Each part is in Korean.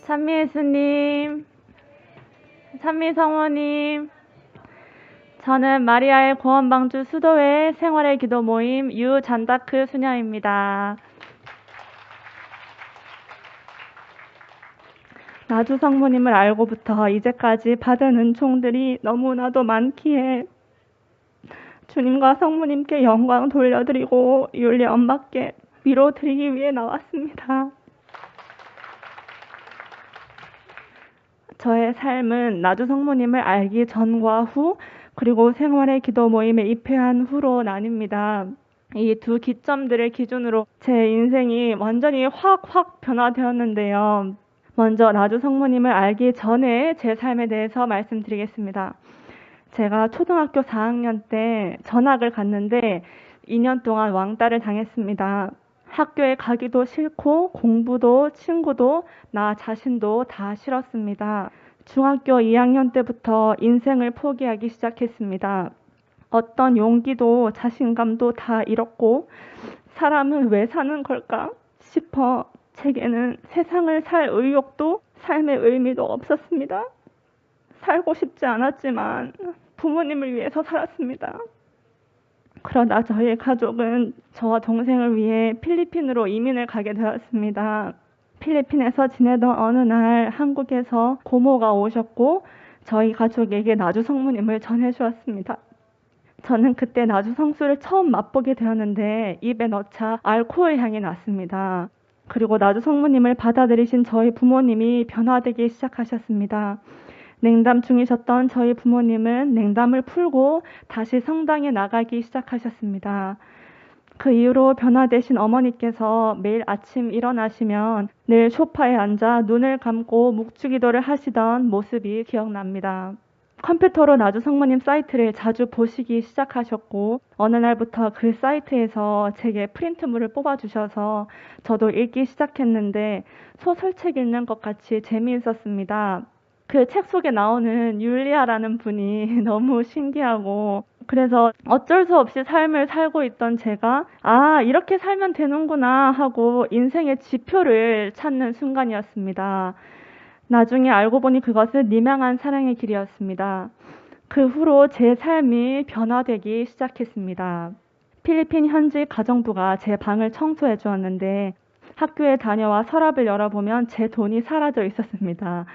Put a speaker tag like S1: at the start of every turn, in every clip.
S1: 찬미 예수님, 찬미 성모님, 저는 마리아의 구원방주 수도회 생활의 기도 모임 유잔다크 수녀입니다. 나주 성모님을 알고부터 이제까지 받은 은총들이 너무나도 많기에 주님과 성모님께 영광 돌려드리고 율리 엄마께 위로 드리기 위해 나왔습니다. 저의 삶은 나주 성모님을 알기 전과 후, 그리고 생활의 기도 모임에 입회한 후로 나뉩니다. 이 두 기점들을 기준으로 제 인생이 완전히 확 변화되었는데요. 먼저 나주 성모님을 알기 전에 제 삶에 대해서 말씀드리겠습니다. 제가 초등학교 4학년 때 전학을 갔는데 2년 동안 왕따를 당했습니다. 학교에 가기도 싫고 공부도 친구도 나 자신도 다 싫었습니다. 중학교 2학년 때부터 인생을 포기하기 시작했습니다. 어떤 용기도 자신감도 다 잃었고 사람은 왜 사는 걸까 싶어 제게는 세상을 살 의욕도 삶의 의미도 없었습니다. 살고 싶지 않았지만 부모님을 위해서 살았습니다. 그러다 저희 가족은 저와 동생을 위해 필리핀으로 이민을 가게 되었습니다. 필리핀에서 지내던 어느 날 한국에서 고모가 오셨고 저희 가족에게 나주 성모님을 전해주었습니다. 저는 그때 나주 성수를 처음 맛보게 되었는데 입에 넣자 알코올 향이 났습니다. 그리고 나주 성모님을 받아들이신 저희 부모님이 변화되기 시작하셨습니다. 냉담 중이셨던 저희 부모님은 냉담을 풀고 다시 성당에 나가기 시작하셨습니다. 그 이후로 변화되신 어머니께서 매일 아침 일어나시면 늘 소파에 앉아 눈을 감고 묵주기도를 하시던 모습이 기억납니다. 컴퓨터로 나주 성모님 사이트를 자주 보시기 시작하셨고 어느 날부터 그 사이트에서 제게 프린트물을 뽑아주셔서 저도 읽기 시작했는데 소설책 읽는 것 같이 재미있었습니다. 그 책 속에 나오는 율리아라는 분이 너무 신기하고 그래서 어쩔 수 없이 삶을 살고 있던 제가 이렇게 살면 되는구나 하고 인생의 지표를 찾는 순간이었습니다. 나중에 알고 보니 그것은 니명한 사랑의 길이었습니다. 그 후로 제 삶이 변화되기 시작했습니다. 필리핀 현지 가정부가 제 방을 청소해 주었는데 학교에 다녀와 서랍을 열어보면 제 돈이 사라져 있었습니다.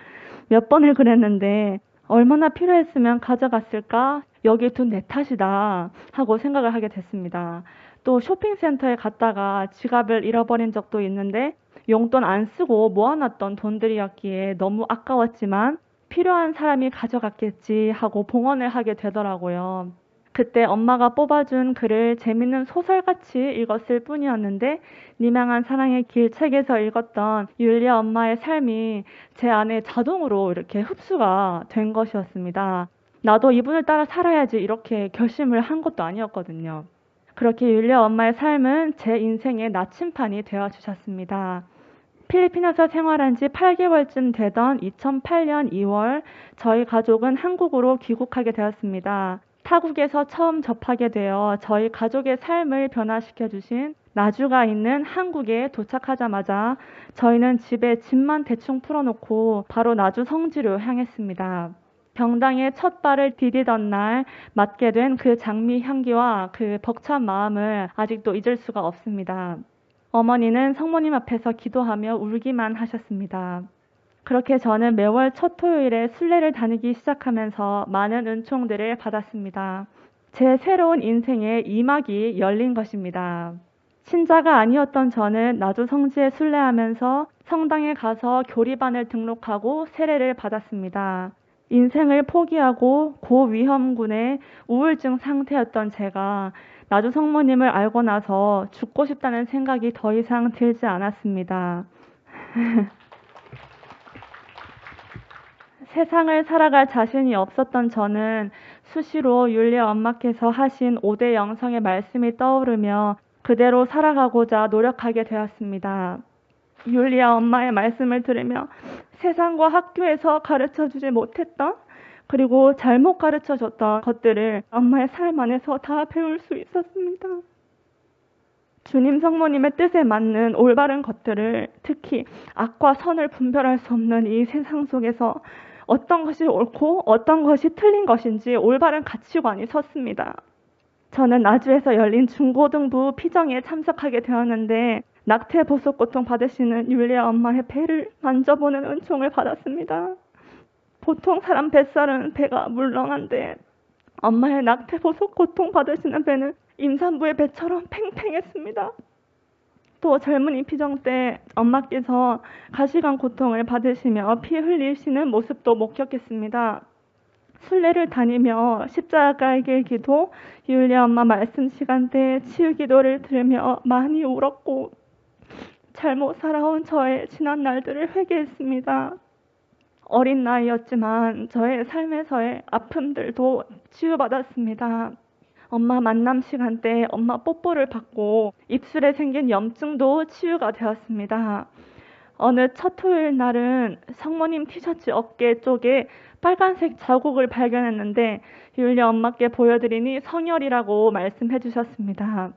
S1: 몇 번을 그랬는데 얼마나 필요했으면 가져갔을까? 여기 둔 내 탓이다 하고 생각을 하게 됐습니다. 또 쇼핑센터에 갔다가 지갑을 잃어버린 적도 있는데 용돈 안 쓰고 모아놨던 돈들이었기에 너무 아까웠지만 필요한 사람이 가져갔겠지 하고 봉헌을 하게 되더라고요. 그때 엄마가 뽑아준 글을 재밌는 소설같이 읽었을 뿐이었는데 니명한 사랑의 길 책에서 읽었던 율리아 엄마의 삶이 제 안에 자동으로 이렇게 흡수가 된 것이었습니다. 나도 이분을 따라 살아야지 이렇게 결심을 한 것도 아니었거든요. 그렇게 율리아 엄마의 삶은 제 인생의 나침판이 되어주셨습니다. 필리핀에서 생활한 지 8개월쯤 되던 2008년 2월 저희 가족은 한국으로 귀국하게 되었습니다. 타국에서 처음 접하게 되어 저희 가족의 삶을 변화시켜 주신 나주가 있는 한국에 도착하자마자 저희는 집에 짐만 대충 풀어놓고 바로 나주 성지로 향했습니다. 경당에 첫 발을 디디던 날 맡게 된 그 장미 향기와 그 벅찬 마음을 아직도 잊을 수가 없습니다. 어머니는 성모님 앞에서 기도하며 울기만 하셨습니다. 그렇게 저는 매월 첫 토요일에 순례를 다니기 시작하면서 많은 은총들을 받았습니다. 제 새로운 인생의 이막이 열린 것입니다. 신자가 아니었던 저는 나주 성지에 순례하면서 성당에 가서 교리반을 등록하고 세례를 받았습니다. 인생을 포기하고 고위험군의 우울증 상태였던 제가 나주 성모님을 알고 나서 죽고 싶다는 생각이 더 이상 들지 않았습니다. 세상을 살아갈 자신이 없었던 저는 수시로 율리아 엄마께서 하신 5대 영성의 말씀이 떠오르며 그대로 살아가고자 노력하게 되었습니다. 율리아 엄마의 말씀을 들으며 세상과 학교에서 가르쳐주지 못했던 그리고 잘못 가르쳐줬던 것들을 엄마의 삶 안에서 다 배울 수 있었습니다. 주님 성모님의 뜻에 맞는 올바른 것들을, 특히 악과 선을 분별할 수 없는 이 세상 속에서 어떤 것이 옳고 어떤 것이 틀린 것인지 올바른 가치관이 섰습니다. 저는 나주에서 열린 중고등부 피정에 참석하게 되었는데 낙태 보속 고통 받으시는 율리아 엄마의 배를 만져보는 은총을 받았습니다. 보통 사람 뱃살은 배가 물렁한데 엄마의 낙태 보속 고통 받으시는 배는 임산부의 배처럼 팽팽했습니다. 또 젊은이 피정 때 엄마께서 가시관 고통을 받으시며 피 흘리시는 모습도 목격했습니다. 순례를 다니며 십자가의 길 기도, 율리아 엄마 말씀 시간대 치유 기도를 들으며 많이 울었고 잘못 살아온 저의 지난 날들을 회개했습니다. 어린 나이였지만 저의 삶에서의 아픔들도 치유받았습니다. 엄마 만남 시간대 엄마 뽀뽀를 받고 입술에 생긴 염증도 치유가 되었습니다. 어느 첫 토요일 날은 성모님 티셔츠 어깨 쪽에 빨간색 자국을 발견했는데 율리아 엄마께 보여드리니 성혈이라고 말씀해 주셨습니다.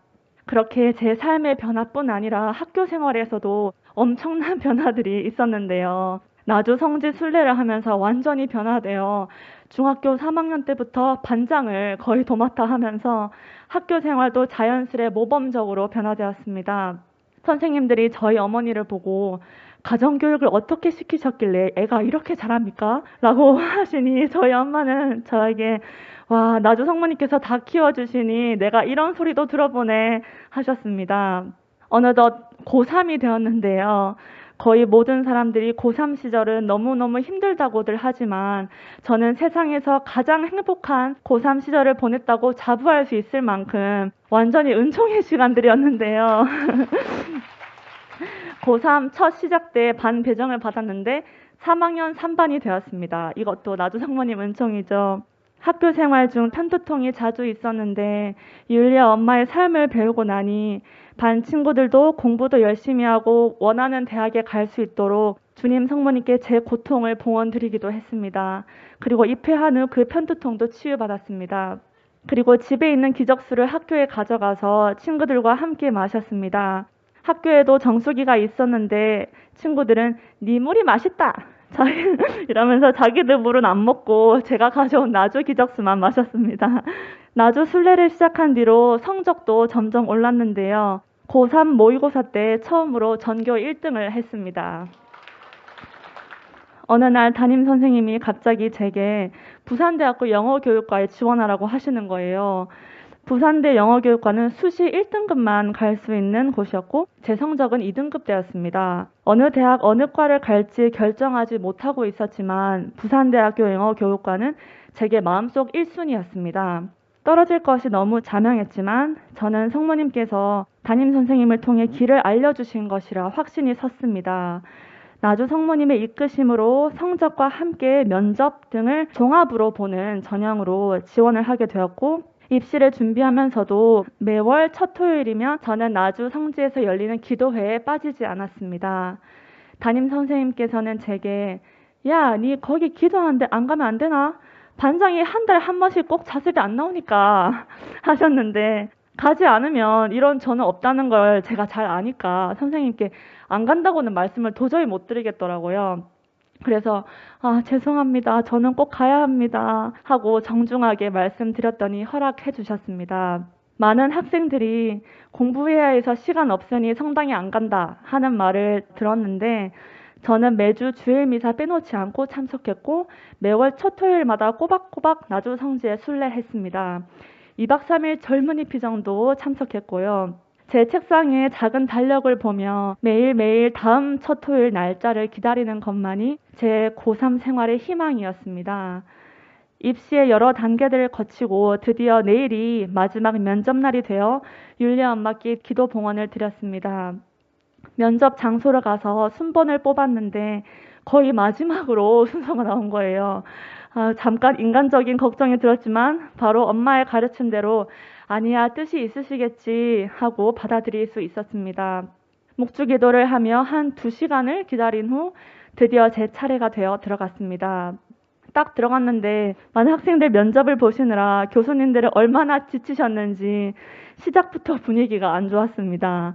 S1: 그렇게 제 삶의 변화뿐 아니라 학교 생활에서도 엄청난 변화들이 있었는데요. 나주 성지 순례를 하면서 완전히 변화되어 중학교 3학년 때부터 반장을 거의 도맡아 하면서 학교 생활도 자연스레 모범적으로 변화되었습니다. 선생님들이 저희 어머니를 보고 가정교육을 어떻게 시키셨길래 애가 이렇게 잘합니까? 라고 하시니 저희 엄마는 저에게 와, 나주 성모님께서 다 키워주시니 내가 이런 소리도 들어보네 하셨습니다. 어느덧 고3이 되었는데요. 거의 모든 사람들이 고3 시절은 너무너무 힘들다고들 하지만 저는 세상에서 가장 행복한 고3 시절을 보냈다고 자부할 수 있을 만큼 완전히 은총의 시간들이었는데요. 고3 첫 시작 때 반 배정을 받았는데 3학년 3반이 되었습니다. 이것도 나주 성모님 은총이죠. 학교 생활 중 편두통이 자주 있었는데 율리아 엄마의 삶을 배우고 나니 반 친구들도 공부도 열심히 하고 원하는 대학에 갈 수 있도록 주님 성모님께 제 고통을 봉헌드리기도 했습니다. 그리고 입회한 후 그 편두통도 치유받았습니다. 그리고 집에 있는 기적수를 학교에 가져가서 친구들과 함께 마셨습니다. 학교에도 정수기가 있었는데 친구들은 네 물이 맛있다 이러면서 자기들 물은 안 먹고 제가 가져온 나주 기적수만 마셨습니다. 나주 순례를 시작한 뒤로 성적도 점점 올랐는데요. 고3 모의고사 때 처음으로 전교 1등을 했습니다. 어느 날 담임 선생님이 갑자기 제게 부산대학교 영어교육과에 지원하라고 하시는 거예요. 부산대 영어교육과는 수시 1등급만 갈 수 있는 곳이었고 제 성적은 2등급대였습니다. 어느 대학 어느 과를 갈지 결정하지 못하고 있었지만 부산대학교 영어교육과는 제게 마음속 1순위였습니다. 떨어질 것이 너무 자명했지만 저는 성모님께서 담임 선생님을 통해 길을 알려주신 것이라 확신이 섰습니다. 나주 성모님의 이끄심으로 성적과 함께 면접 등을 종합으로 보는 전형으로 지원을 하게 되었고 입시를 준비하면서도 매월 첫 토요일이면 저는 나주 성지에서 열리는 기도회에 빠지지 않았습니다. 담임 선생님께서는 제게 야, 니 거기 기도하는데 안 가면 안 되나? 반장이 한 달에 한 번씩 꼭 자습이 안 나오니까 하셨는데 가지 않으면 이런 저는 없다는 걸 제가 잘 아니까 선생님께 안 간다고는 말씀을 도저히 못 드리겠더라고요. 그래서 죄송합니다. 저는 꼭 가야 합니다. 하고 정중하게 말씀드렸더니 허락해 주셨습니다. 많은 학생들이 공부해야 해서 시간 없으니 성당에 안 간다 하는 말을 들었는데 저는 매주 주일 미사 빼놓지 않고 참석했고 매월 첫 토요일마다 꼬박꼬박 나주 성지에 순례했습니다. 2박 3일 젊은이 피정도 참석했고요. 제 책상에 작은 달력을 보며 매일매일 다음 첫 토요일 날짜를 기다리는 것만이 제 고3 생활의 희망이었습니다. 입시의 여러 단계들을 거치고 드디어 내일이 마지막 면접날이 되어 율리아 엄마께 기도 봉헌을 드렸습니다. 면접 장소를 가서 순번을 뽑았는데 거의 마지막으로 순서가 나온 거예요. 잠깐 인간적인 걱정이 들었지만 바로 엄마의 가르침대로 아니야 뜻이 있으시겠지 하고 받아들일 수 있었습니다. 묵주기도를 하며 한 2시간을 기다린 후 드디어 제 차례가 되어 들어갔습니다. 딱 들어갔는데 많은 학생들 면접을 보시느라 교수님들이 얼마나 지치셨는지 시작부터 분위기가 안 좋았습니다.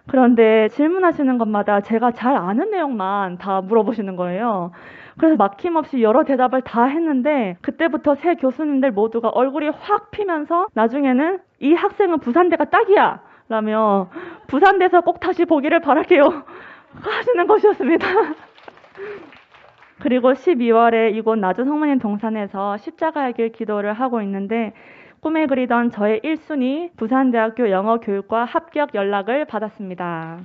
S1: 그런데 질문하시는 것마다 제가 잘 아는 내용만 다 물어보시는 거예요. 그래서 막힘없이 여러 대답을 다 했는데 그때부터 세 교수님들 모두가 얼굴이 확 피면서 나중에는 이 학생은 부산대가 딱이야! 라며 부산대에서 꼭 다시 보기를 바랄게요. 하시는 것이었습니다. 그리고 12월에 이곳 나주 성모님 동산에서 십자가의 길 기도를 하고 있는데 꿈에 그리던 저의 1순위 부산대학교 영어교육과 합격 연락을 받았습니다.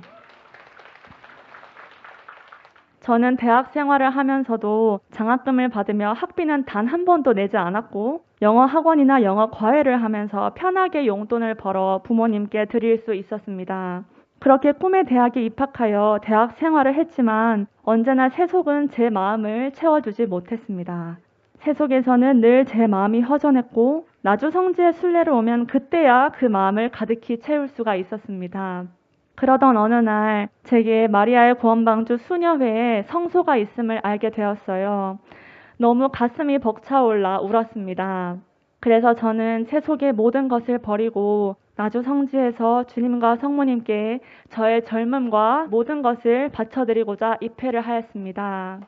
S1: 저는 대학 생활을 하면서도 장학금을 받으며 학비는 단 한 번도 내지 않았고 영어 학원이나 영어 과외를 하면서 편하게 용돈을 벌어 부모님께 드릴 수 있었습니다. 그렇게 꿈의 대학에 입학하여 대학 생활을 했지만 언제나 세속은 제 마음을 채워주지 못했습니다. 세속에서는 늘 제 마음이 허전했고 나주 성지의 순례를 오면 그때야 그 마음을 가득히 채울 수가 있었습니다. 그러던 어느 날 제게 마리아의 구원방주 수녀회에 성소가 있음을 알게 되었어요. 너무 가슴이 벅차올라 울었습니다. 그래서 저는 세속의 모든 것을 버리고 나주 성지에서 주님과 성모님께 저의 젊음과 모든 것을 바쳐드리고자 입회를 하였습니다.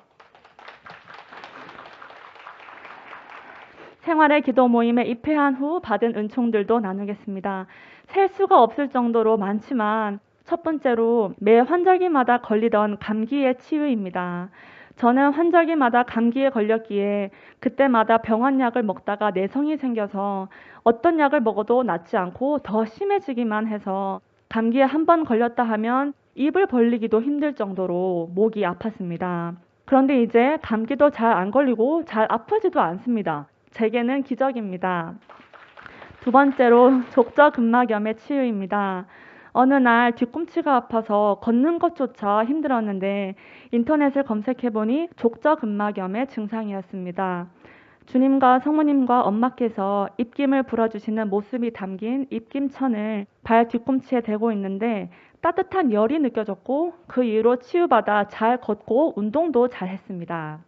S1: 생활의 기도 모임에 입회한 후 받은 은총들도 나누겠습니다. 셀 수가 없을 정도로 많지만 첫 번째로 매 환절기마다 걸리던 감기의 치유입니다. 저는 환절기마다 감기에 걸렸기에 그때마다 병원약을 먹다가 내성이 생겨서 어떤 약을 먹어도 낫지 않고 더 심해지기만 해서 감기에 한 번 걸렸다 하면 입을 벌리기도 힘들 정도로 목이 아팠습니다. 그런데 이제 감기도 잘 안 걸리고 잘 아프지도 않습니다. 제게는 기적입니다. 두 번째로 족저근막염의 치유입니다. 어느 날 뒤꿈치가 아파서 걷는 것조차 힘들었는데 인터넷을 검색해보니 족저근막염의 증상이었습니다. 주님과 성모님과 엄마께서 입김을 불어주시는 모습이 담긴 입김천을 발 뒤꿈치에 대고 있는데 따뜻한 열이 느껴졌고 그 이후로 치유받아 잘 걷고 운동도 잘 했습니다.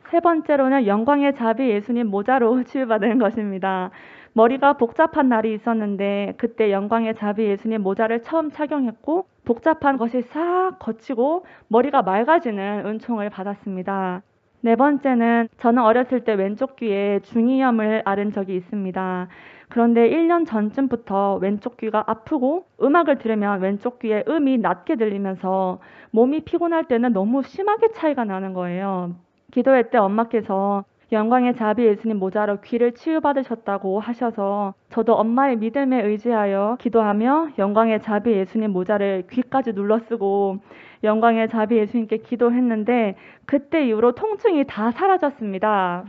S1: 세 번째로는 영광의 자비 예수님 모자로 치유받은 것입니다. 머리가 복잡한 날이 있었는데 그때 영광의 자비 예수님 모자를 처음 착용했고 복잡한 것이 싹 거치고 머리가 맑아지는 은총을 받았습니다. 네 번째는 저는 어렸을 때 왼쪽 귀에 중이염을 앓은 적이 있습니다. 그런데 1년 전쯤부터 왼쪽 귀가 아프고 음악을 들으면 왼쪽 귀에 음이 낮게 들리면서 몸이 피곤할 때는 너무 심하게 차이가 나는 거예요. 기도회 때 엄마께서 영광의 자비 예수님 모자로 귀를 치유받으셨다고 하셔서 저도 엄마의 믿음에 의지하여 기도하며 영광의 자비 예수님 모자를 귀까지 눌러쓰고 영광의 자비 예수님께 기도했는데 그때 이후로 통증이 다 사라졌습니다.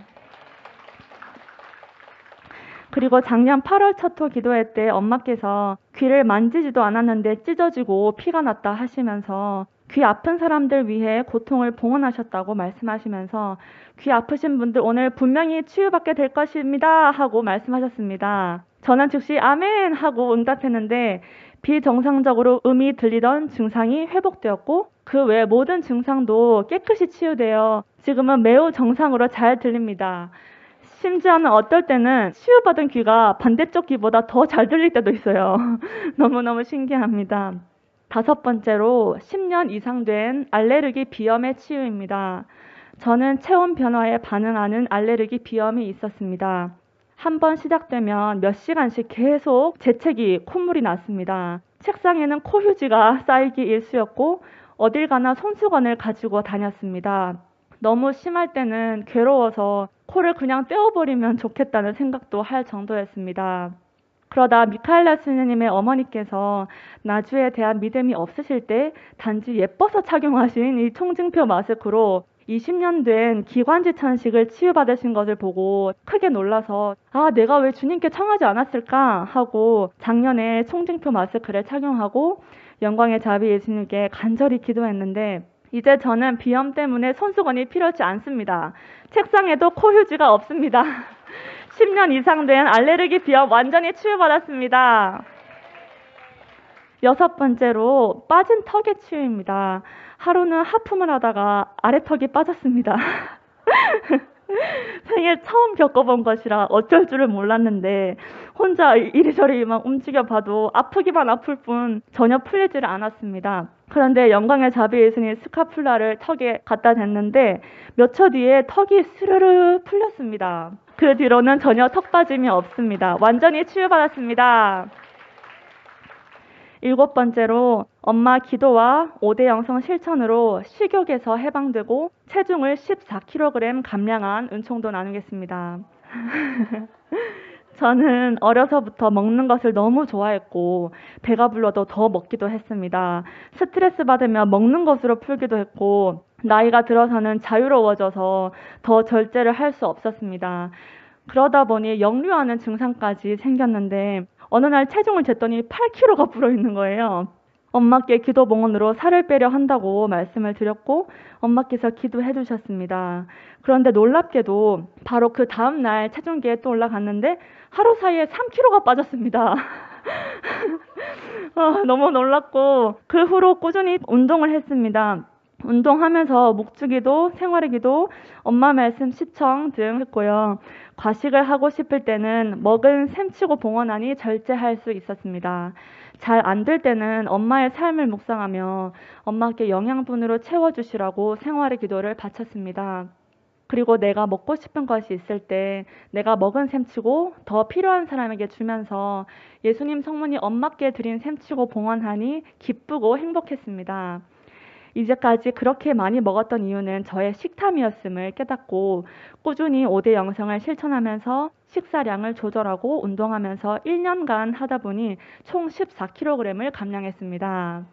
S1: 그리고 작년 8월 첫토 기도회 때 엄마께서 귀를 만지지도 않았는데 찢어지고 피가 났다 하시면서 귀 아픈 사람들 위해 고통을 봉헌하셨다고 말씀하시면서 귀 아프신 분들 오늘 분명히 치유받게 될 것입니다 하고 말씀하셨습니다. 저는 즉시 아멘 하고 응답했는데 비정상적으로 음이 들리던 증상이 회복되었고 그 외 모든 증상도 깨끗이 치유되어 지금은 매우 정상으로 잘 들립니다. 심지어는 어떨 때는 치유받은 귀가 반대쪽 귀보다 더 잘 들릴 때도 있어요. 너무너무 신기합니다. 다섯 번째로 10년 이상 된 알레르기 비염의 치유입니다. 저는 체온 변화에 반응하는 알레르기 비염이 있었습니다. 한 번 시작되면 몇 시간씩 계속 재채기, 콧물이 났습니다. 책상에는 코휴지가 쌓이기 일쑤였고 어딜 가나 손수건을 가지고 다녔습니다. 너무 심할 때는 괴로워서 코를 그냥 떼어버리면 좋겠다는 생각도 할 정도였습니다. 그러다 미카엘라 스님의 어머니께서 나주에 대한 믿음이 없으실 때 단지 예뻐서 착용하신 이 총증표 마스크로 20년 된 기관지 천식을 치유받으신 것을 보고 크게 놀라서 내가 왜 주님께 청하지 않았을까 하고 작년에 총증표 마스크를 착용하고 영광의 자비 예수님께 간절히 기도했는데 이제 저는 비염 때문에 손수건이 필요치 않습니다. 책상에도 코휴지가 없습니다. 10년 이상 된 알레르기 비염 완전히 치유받았습니다. 여섯 번째로 빠진 턱의 치유입니다. 하루는 하품을 하다가 아래턱이 빠졌습니다. 생애 처음 겪어본 것이라 어쩔 줄을 몰랐는데 혼자 이리저리 막 움직여봐도 아프기만 아플 뿐 전혀 풀리지를 않았습니다. 그런데 영광의 자비 예수님 스카풀라를 턱에 갖다 댔는데 몇 초 뒤에 턱이 스르르 풀렸습니다. 그 뒤로는 전혀 턱 빠짐이 없습니다. 완전히 치유받았습니다. 7번째로 엄마 기도와 5대 영성 실천으로 식욕에서 해방되고 체중을 14kg 감량한 은총도 나누겠습니다. 저는 어려서부터 먹는 것을 너무 좋아했고 배가 불러도 더 먹기도 했습니다. 스트레스 받으면 먹는 것으로 풀기도 했고 나이가 들어서는 자유로워져서 더 절제를 할 수 없었습니다. 그러다 보니 역류하는 증상까지 생겼는데 어느 날 체중을 쟀더니 8kg가 불어 있는 거예요. 엄마께 기도 봉헌으로 살을 빼려 한다고 말씀을 드렸고 엄마께서 기도해 주셨습니다. 그런데 놀랍게도 바로 그 다음날 체중계에 또 올라갔는데 하루 사이에 3kg가 빠졌습니다. 너무 놀랐고 그 후로 꾸준히 운동을 했습니다. 운동하면서 묵주기도, 생활의기도, 엄마 말씀 시청 등 했고요. 과식을 하고 싶을 때는 먹은 셈치고 봉헌하니 절제할 수 있었습니다. 잘 안 될 때는 엄마의 삶을 묵상하며 엄마께 영양분으로 채워주시라고 생활의 기도를 바쳤습니다. 그리고 내가 먹고 싶은 것이 있을 때 내가 먹은 셈치고 더 필요한 사람에게 주면서 예수님 성모님 엄마께 드린 셈치고 봉헌하니 기쁘고 행복했습니다. 이제까지 그렇게 많이 먹었던 이유는 저의 식탐이었음을 깨닫고 꾸준히 5대 영성을 실천하면서 식사량을 조절하고 운동하면서 1년간 하다 보니 총 14kg을 감량했습니다.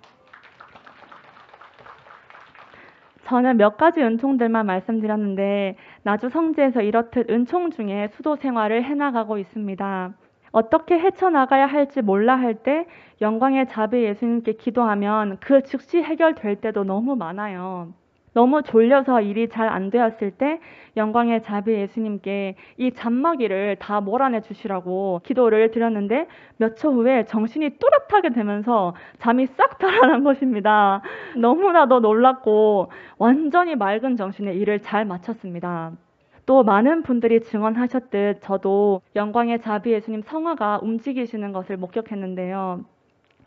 S1: 저는 몇 가지 은총들만 말씀드렸는데 나주 성지에서 이렇듯 은총 중에 수도 생활을 해나가고 있습니다. 어떻게 헤쳐나가야 할지 몰라 할 때 영광의 자비 예수님께 기도하면 그 즉시 해결될 때도 너무 많아요. 너무 졸려서 일이 잘 안 되었을 때 영광의 자비 예수님께 이 잔마귀를 다 몰아내 주시라고 기도를 드렸는데 몇 초 후에 정신이 또렷하게 되면서 잠이 싹 달아난 것입니다. 너무나도 놀랐고 완전히 맑은 정신에 일을 잘 마쳤습니다. 또 많은 분들이 증언하셨듯 저도 영광의 자비 예수님 성화가 움직이시는 것을 목격했는데요.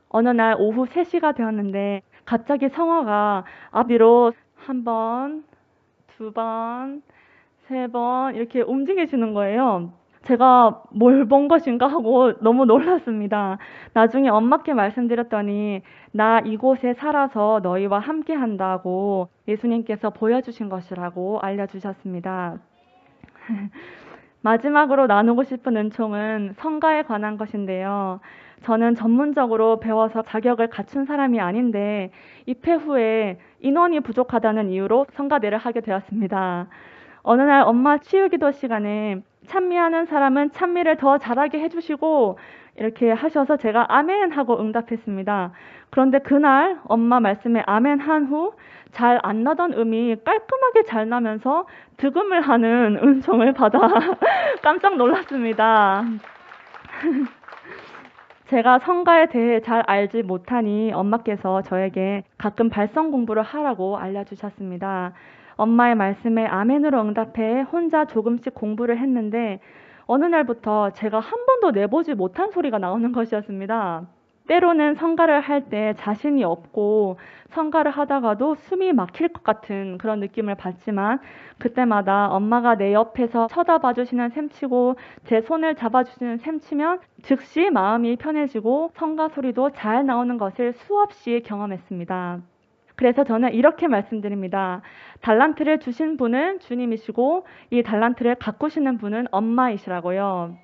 S1: 어느 날 오후 3시가 되었는데 갑자기 성화가 앞뒤로 한 번, 두 번, 세 번 이렇게 움직이시는 거예요. 제가 뭘 본 것인가 하고 너무 놀랐습니다. 나중에 엄마께 말씀드렸더니 나 이곳에 살아서 너희와 함께 한다고 예수님께서 보여주신 것이라고 알려주셨습니다. 마지막으로 나누고 싶은 은총은 성가에 관한 것인데요. 저는 전문적으로 배워서 자격을 갖춘 사람이 아닌데 입회 후에 인원이 부족하다는 이유로 성가대를 하게 되었습니다. 어느 날 엄마 치유기도 시간에 찬미하는 사람은 찬미를 더 잘하게 해주시고 이렇게 하셔서 제가 아멘 하고 응답했습니다. 그런데 그날 엄마 말씀에 아멘 한 후 잘 안 나던 음이 깔끔하게 잘 나면서 득음을 하는 은총을 받아 깜짝 놀랐습니다. 제가 성가에 대해 잘 알지 못하니 엄마께서 저에게 가끔 발성 공부를 하라고 알려주셨습니다. 엄마의 말씀에 아멘으로 응답해 혼자 조금씩 공부를 했는데 어느 날부터 제가 한 번도 내보지 못한 소리가 나오는 것이었습니다. 때로는 성가를 할 때 자신이 없고 성가를 하다가도 숨이 막힐 것 같은 그런 느낌을 받지만 그때마다 엄마가 내 옆에서 쳐다봐 주시는 셈치고 제 손을 잡아주시는 셈치면 즉시 마음이 편해지고 성가 소리도 잘 나오는 것을 수없이 경험했습니다. 그래서 저는 이렇게 말씀드립니다. 달란트를 주신 분은 주님이시고 이 달란트를 가꾸시는 분은 엄마이시라고요.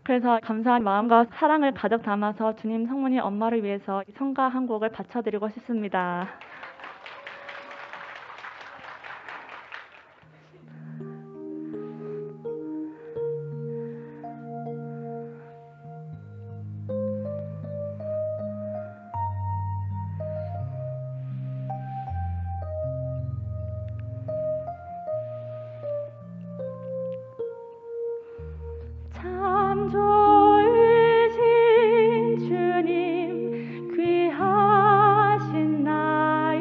S1: 그래서 감사한 마음과 사랑을 가득 담아서 주님 성모님 엄마를 위해서 성가 한 곡을 바쳐드리고 싶습니다. 참 좋으신 주님 귀하신 나의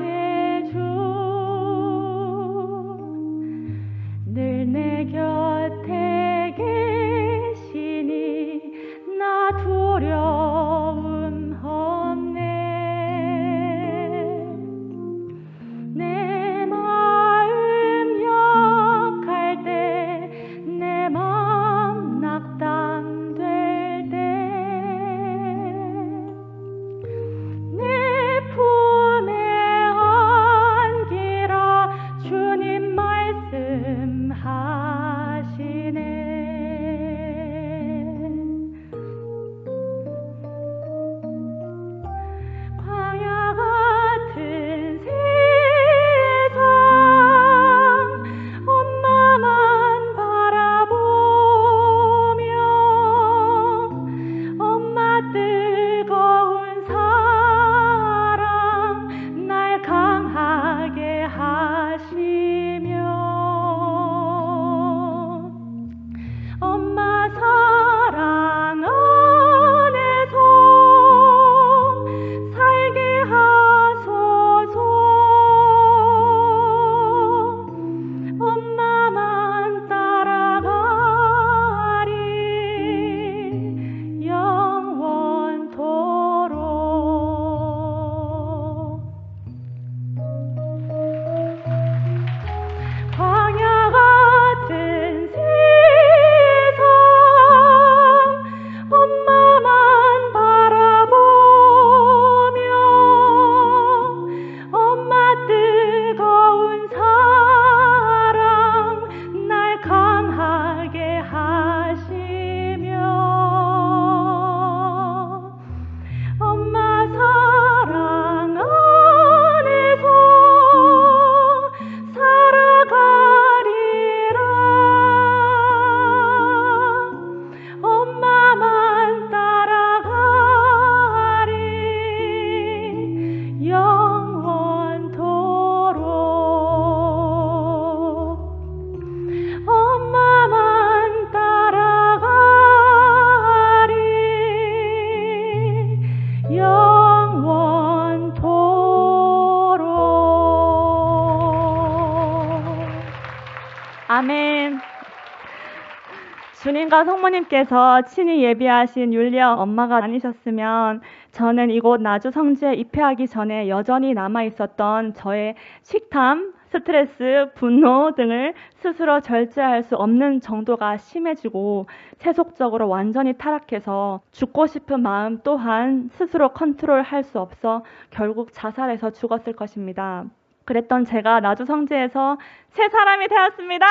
S1: 주님과 성모님께서 친히 예비하신 율리엄 엄마가 아니셨으면 저는 이곳 나주 성지에 입회하기 전에 여전히 남아있었던 저의 식탐, 스트레스, 분노 등을 스스로 절제할 수 없는 정도가 심해지고 세속적으로 완전히 타락해서 죽고 싶은 마음 또한 스스로 컨트롤할 수 없어 결국 자살해서 죽었을 것입니다. 그랬던 제가 나주 성지에서 새 사람이 되었습니다.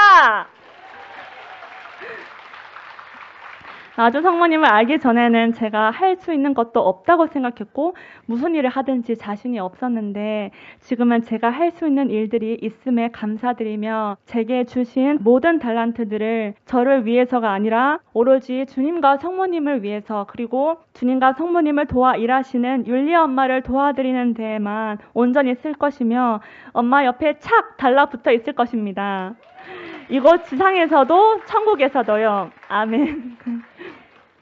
S1: 나주 성모님을 알기 전에는 제가 할 수 있는 것도 없다고 생각했고 무슨 일을 하든지 자신이 없었는데 지금은 제가 할 수 있는 일들이 있음에 감사드리며 제게 주신 모든 달란트들을 저를 위해서가 아니라 오로지 주님과 성모님을 위해서 그리고 주님과 성모님을 도와 일하시는 율리아 엄마를 도와드리는 데에만 온전히 쓸 것이며 엄마 옆에 착 달라붙어 있을 것입니다. 이곳 지상에서도 천국에서도요. 아멘.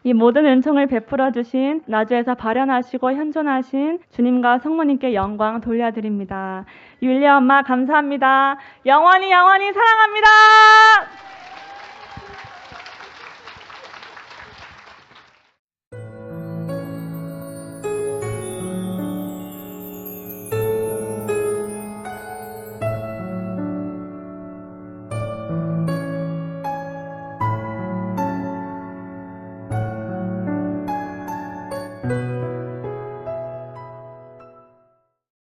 S1: 이 모든 은총을 베풀어 주신 나주에서 발현하시고 현존하신 주님과 성모님께 영광 돌려드립니다. 율리아 엄마 감사합니다. 영원히 사랑합니다.